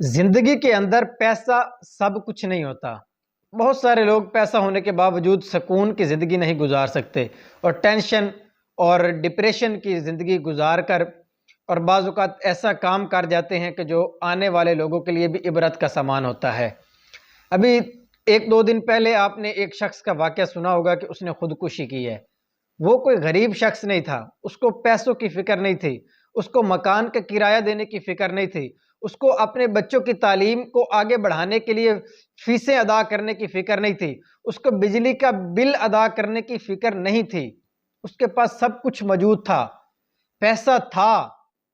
زندگی کے اندر پیسہ سب کچھ نہیں ہوتا۔ بہت سارے لوگ پیسہ ہونے کے باوجود سکون کی زندگی نہیں گزار سکتے اور ٹینشن اور ڈپریشن کی زندگی گزار کر اور بعض اوقات ایسا کام کر جاتے ہیں کہ جو آنے والے لوگوں کے لیے بھی عبرت کا سامان ہوتا ہے۔ ابھی ایک دو دن پہلے آپ نے ایک شخص کا واقعہ سنا ہوگا کہ اس نے خودکشی کی ہے۔ وہ کوئی غریب شخص نہیں تھا، اس کو پیسوں کی فکر نہیں تھی، اس کو مکان کا کرایہ دینے کی فکر نہیں تھی، اس کو اپنے بچوں کی تعلیم کو آگے بڑھانے کے لیے فیسیں ادا کرنے کی فکر نہیں تھی، اس کو بجلی کا بل ادا کرنے کی فکر نہیں تھی۔ اس کے پاس سب کچھ موجود تھا، پیسہ تھا،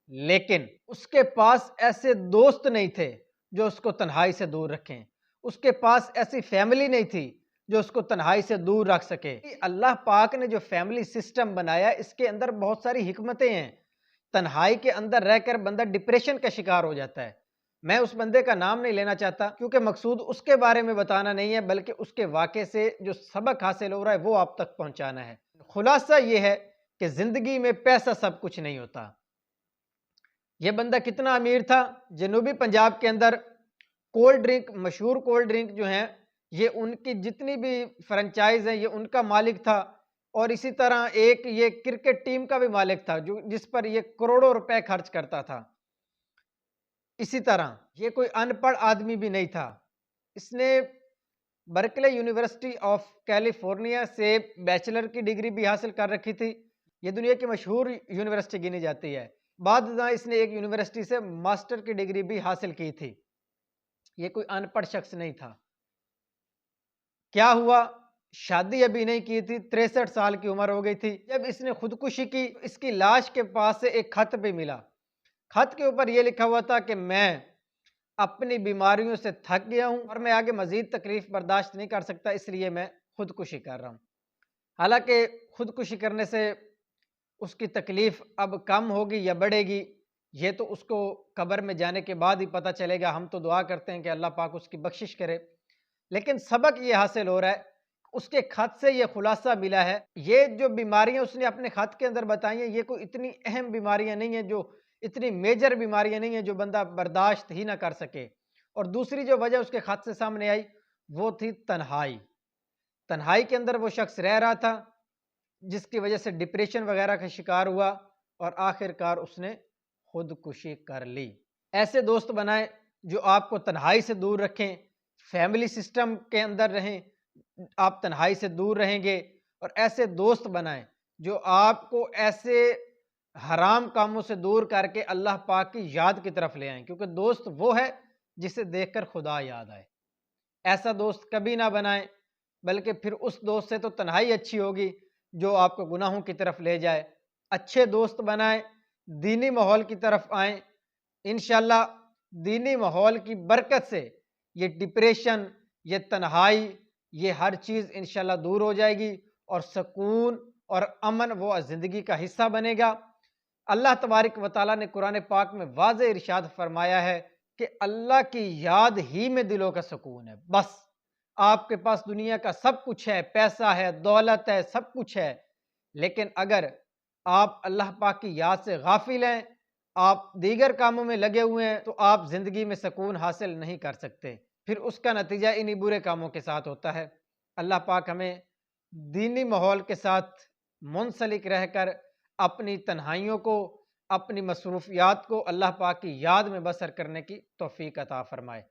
لیکن اس کے پاس ایسے دوست نہیں تھے جو اس کو تنہائی سے دور رکھیں، اس کے پاس ایسی فیملی نہیں تھی جو اس کو تنہائی سے دور رکھ سکے۔ اللہ پاک نے جو فیملی سسٹم بنایا اس کے اندر بہت ساری حکمتیں ہیں۔ تنہائی کے اندر رہ کر بندہ ڈپریشن کا شکار ہو جاتا ہے۔ میں اس بندے کا نام نہیں لینا چاہتا کیونکہ مقصود اس کے بارے میں بتانا نہیں ہے، بلکہ اس کے واقعے سے جو سبق حاصل ہو رہا ہے وہ آپ تک پہنچانا ہے۔ خلاصہ یہ ہے کہ زندگی میں پیسہ سب کچھ نہیں ہوتا۔ یہ بندہ کتنا امیر تھا، جنوبی پنجاب کے اندر کولڈ ڈرنک، مشہور کولڈ ڈرنک جو ہیں، یہ ان کی جتنی بھی فرنچائز ہیں یہ ان کا مالک تھا، اور اسی طرح ایک یہ کرکٹ ٹیم کا بھی مالک تھا جس پر یہ کروڑوں روپے خرچ کرتا تھا۔ اسی طرح یہ کوئی ان پڑھ آدمی بھی نہیں تھا، اس نے برکلے یونیورسٹی آف کیلیفورنیا سے بیچلر کی ڈگری بھی حاصل کر رکھی تھی۔ یہ دنیا کی مشہور یونیورسٹی گنی جاتی ہے۔ بعد ازاں اس نے ایک یونیورسٹی سے ماسٹر کی ڈگری بھی حاصل کی تھی۔ یہ کوئی ان پڑھ شخص نہیں تھا۔ کیا ہوا؟ شادی ابھی نہیں کی تھی، 63 سال کی عمر ہو گئی تھی جب اس نے خودکشی کی۔ اس کی لاش کے پاس سے ایک خط بھی ملا۔ خط کے اوپر یہ لکھا ہوا تھا کہ میں اپنی بیماریوں سے تھک گیا ہوں اور میں آگے مزید تکلیف برداشت نہیں کر سکتا، اس لیے میں خودکشی کر رہا ہوں۔ حالانکہ خودکشی کرنے سے اس کی تکلیف اب کم ہوگی یا بڑھے گی یہ تو اس کو قبر میں جانے کے بعد ہی پتہ چلے گا۔ ہم تو دعا کرتے ہیں کہ اللہ پاک اس کی بخشش کرے، لیکن سبق یہ حاصل ہو رہا ہے، اس کے خط سے یہ خلاصہ ملا ہے۔ یہ جو بیماریاں اس نے اپنے خط کے اندر بتائی ہیں یہ کوئی اتنی اہم بیماریاں نہیں ہیں، جو اتنی میجر بیماریاں نہیں ہیں جو بندہ برداشت ہی نہ کر سکے۔ اور دوسری جو وجہ اس کے خط سے سامنے آئی وہ تھی تنہائی۔ تنہائی کے اندر وہ شخص رہ رہا تھا جس کی وجہ سے ڈپریشن وغیرہ کا شکار ہوا اور آخر کار اس نے خودکشی کر لی۔ ایسے دوست بنائیں جو آپ کو تنہائی سے دور رکھیں، فیملی سسٹم کے اندر رہیں، آپ تنہائی سے دور رہیں گے، اور ایسے دوست بنائیں جو آپ کو ایسے حرام کاموں سے دور کر کے اللہ پاک کی یاد کی طرف لے آئیں، کیونکہ دوست وہ ہے جسے دیکھ کر خدا یاد آئے۔ ایسا دوست کبھی نہ بنائیں، بلکہ پھر اس دوست سے تو تنہائی اچھی ہوگی جو آپ کو گناہوں کی طرف لے جائے۔ اچھے دوست بنائیں، دینی ماحول کی طرف آئیں، انشاءاللہ دینی ماحول کی برکت سے یہ ڈپریشن، یہ تنہائی، یہ ہر چیز انشاءاللہ دور ہو جائے گی اور سکون اور امن وہ زندگی کا حصہ بنے گا۔ اللہ تبارک و تعالیٰ نے قرآن پاک میں واضح ارشاد فرمایا ہے کہ اللہ کی یاد ہی میں دلوں کا سکون ہے۔ بس آپ کے پاس دنیا کا سب کچھ ہے، پیسہ ہے، دولت ہے، سب کچھ ہے، لیکن اگر آپ اللہ پاک کی یاد سے غافل ہیں، آپ دیگر کاموں میں لگے ہوئے ہیں، تو آپ زندگی میں سکون حاصل نہیں کر سکتے، پھر اس کا نتیجہ انہی برے کاموں کے ساتھ ہوتا ہے۔ اللہ پاک ہمیں دینی ماحول کے ساتھ منسلک رہ کر اپنی تنہائیوں کو، اپنی مصروفیات کو اللہ پاک کی یاد میں بسر کرنے کی توفیق عطا فرمائے۔